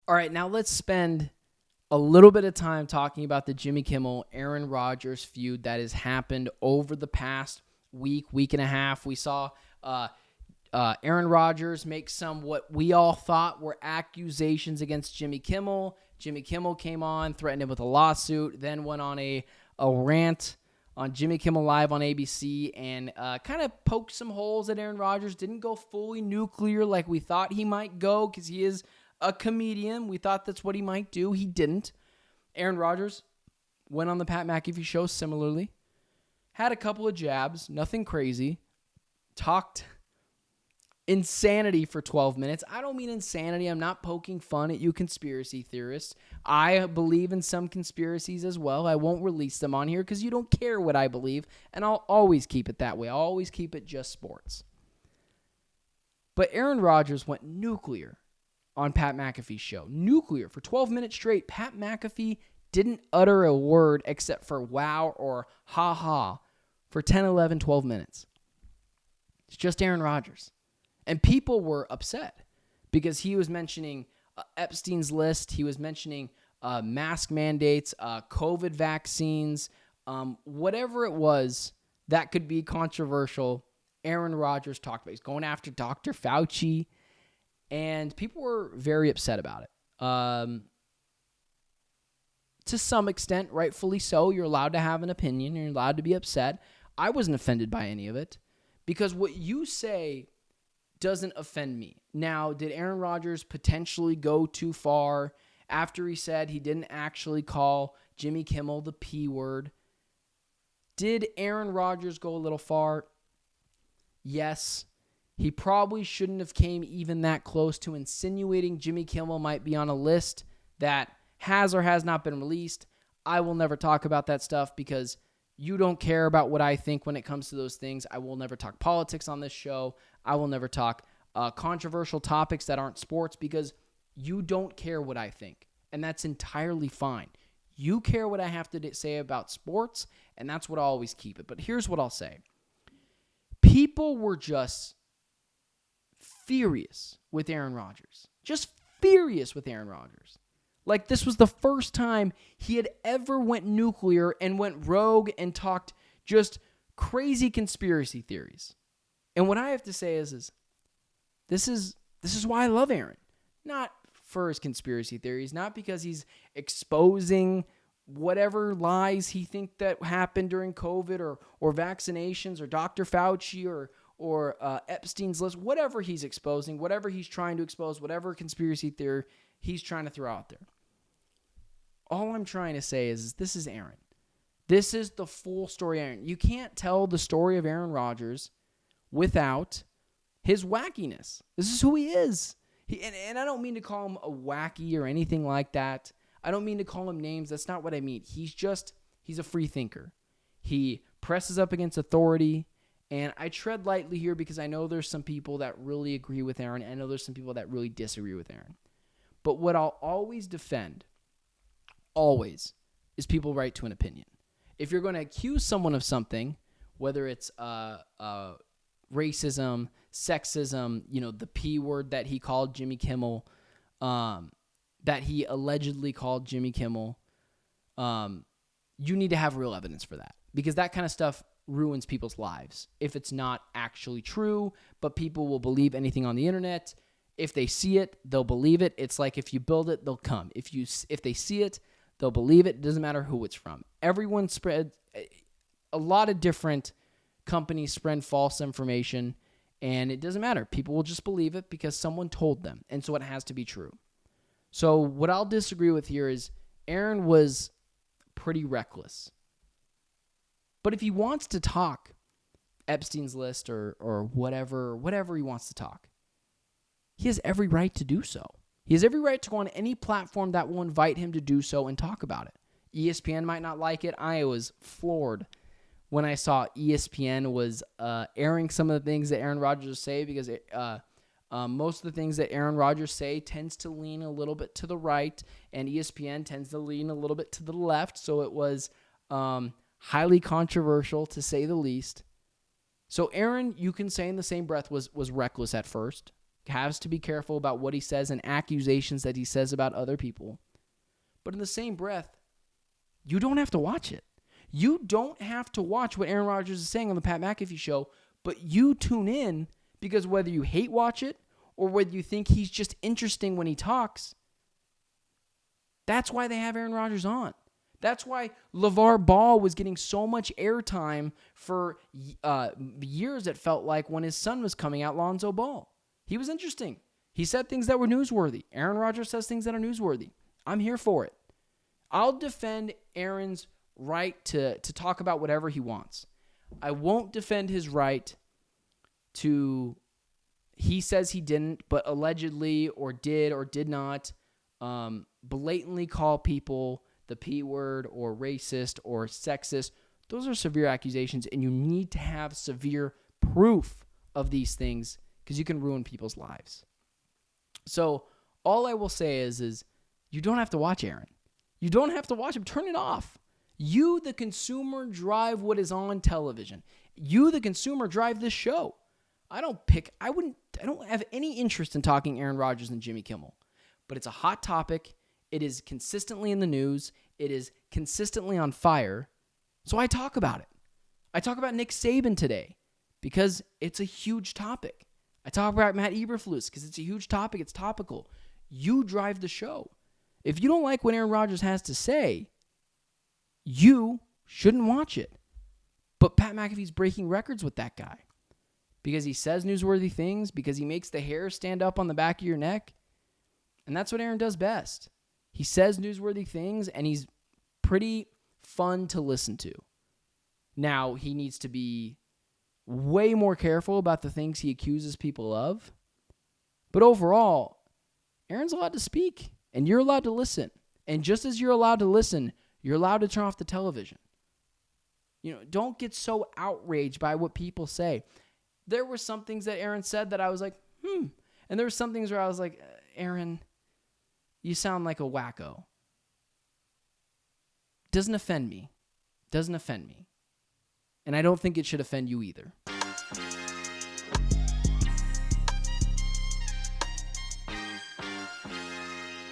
All right, now let's spend a little bit of time talking about the Jimmy Kimmel, Aaron Rodgers feud that has happened over the past week and a half. We saw Aaron Rodgers make some what we all thought were accusations against Jimmy Kimmel. Jimmy Kimmel came on, threatened him with a lawsuit, then went on a rant on Jimmy Kimmel Live on ABC and kind of poked some holes at Aaron Rodgers. Didn't go fully nuclear like we thought he might go because he is a comedian. We thought that's what he might do. He didn't. Aaron Rodgers went on the Pat McAfee show similarly. Had a couple of jabs, nothing crazy. Talked insanity for 12 minutes. I don't mean insanity. I'm not poking fun at you conspiracy theorists. I believe in some conspiracies as well. I won't release them on here because you don't care what I believe, and I'll always keep it that way. I'll always keep it just sports. But Aaron Rodgers went nuclear on Pat McAfee's show. Nuclear. For 12 minutes straight, Pat McAfee didn't utter a word except for wow or ha ha for 10, 11, 12 minutes. It's just Aaron Rodgers. And people were upset because he was mentioning Epstein's list. He was mentioning mask mandates, COVID vaccines, whatever it was that could be controversial. Aaron Rodgers talked about. He's going after Dr. Fauci. And people were very upset about it. To some extent, rightfully so. You're allowed to have an opinion. You're allowed to be upset. I wasn't offended by any of it because what you say doesn't offend me. Now, did Aaron Rodgers potentially go too far after he said he didn't actually call Jimmy Kimmel the P word? Did Aaron Rodgers go a little far? Yes. He probably shouldn't have came even that close to insinuating Jimmy Kimmel might be on a list that has or has not been released. I will never talk about that stuff because you don't care about what I think when it comes to those things. I will never talk politics on this show. I will never talk controversial topics that aren't sports because you don't care what I think. And that's entirely fine. You care what I have to say about sports, and that's what I'll always keep it. But here's what I'll say. People were just furious with Aaron Rodgers. Just furious with Aaron Rodgers. Like this was the first time he had ever went nuclear and went rogue and talked just crazy conspiracy theories. And what I have to say is this is why I love Aaron. Not for his conspiracy theories, not because he's exposing whatever lies he think that happened during COVID or vaccinations or Dr. Fauci or Epstein's list, whatever he's exposing, whatever he's trying to expose, whatever conspiracy theory he's trying to throw out there. All I'm trying to say is this is Aaron. This is the full story, Aaron. You can't tell the story of Aaron Rodgers without his wackiness. This is who he is. And I don't mean to call him a wacky or anything like that. I don't mean to call him names. That's not what I mean. He's a free thinker. He presses up against authority. And I tread lightly here because I know there's some people that really agree with Aaron. I know there's some people that really disagree with Aaron. But what I'll always defend, always, is people right to an opinion. If you're going to accuse someone of something, whether it's racism, sexism, the P word that he called Jimmy Kimmel, that he allegedly called Jimmy Kimmel, you need to have real evidence for that. Because that kind of stuff ruins people's lives if it's not actually true, but people will believe anything on the internet. If they see it, they'll believe it. It's like if you build it, they'll come. If they see it, they'll believe it. It doesn't matter who it's from. Everyone spread a lot of different companies spread false information, and it doesn't matter. People will just believe it because someone told them, and so it has to be true. So what I'll disagree with here is Aaron was pretty reckless. But if he wants to talk Epstein's list or whatever he wants to talk, he has every right to do so. He has every right to go on any platform that will invite him to do so and talk about it. ESPN might not like it. I was floored when I saw ESPN was airing some of the things that Aaron Rodgers say because most of the things that Aaron Rodgers say tends to lean a little bit to the right, and ESPN tends to lean a little bit to the left. So it was highly controversial, to say the least. So Aaron, you can say in the same breath, was reckless at first. has to be careful about what he says and accusations that he says about other people. But in the same breath, you don't have to watch it. You don't have to watch what Aaron Rodgers is saying on the Pat McAfee show, but you tune in because whether you hate watch it or whether you think he's just interesting when he talks, that's why they have Aaron Rodgers on. That's why LeVar Ball was getting so much airtime for years, it felt like, when his son was coming out, Lonzo Ball. He was interesting. He said things that were newsworthy. Aaron Rodgers says things that are newsworthy. I'm here for it. I'll defend Aaron's right to talk about whatever he wants. I won't defend his right to, he says he didn't, but allegedly or did not blatantly call people the P word or racist or sexist. Those are severe accusations, and you need to have severe proof of these things because you can ruin people's lives. So all I will say is you don't have to watch Aaron. You don't have to watch him. Turn it off. You, the consumer, drive what is on television. You, the consumer, drive this show. I don't have any interest in talking Aaron Rodgers and Jimmy Kimmel, but it's a hot topic. It is consistently in the news. It is consistently on fire. So I talk about it. I talk about Nick Saban today because it's a huge topic. I talk about Matt Eberflus because it's a huge topic. It's topical. You drive the show. If you don't like what Aaron Rodgers has to say, you shouldn't watch it. But Pat McAfee's breaking records with that guy because he says newsworthy things, because he makes the hair stand up on the back of your neck. And that's what Aaron does best. He says newsworthy things, and he's pretty fun to listen to. Now, he needs to be way more careful about the things he accuses people of. But overall, Aaron's allowed to speak, and you're allowed to listen. And just as you're allowed to listen, you're allowed to turn off the television. Don't get so outraged by what people say. There were some things that Aaron said that I was like, And there were some things where I was like, Aaron, you sound like a wacko. Doesn't offend me. And I don't think it should offend you either.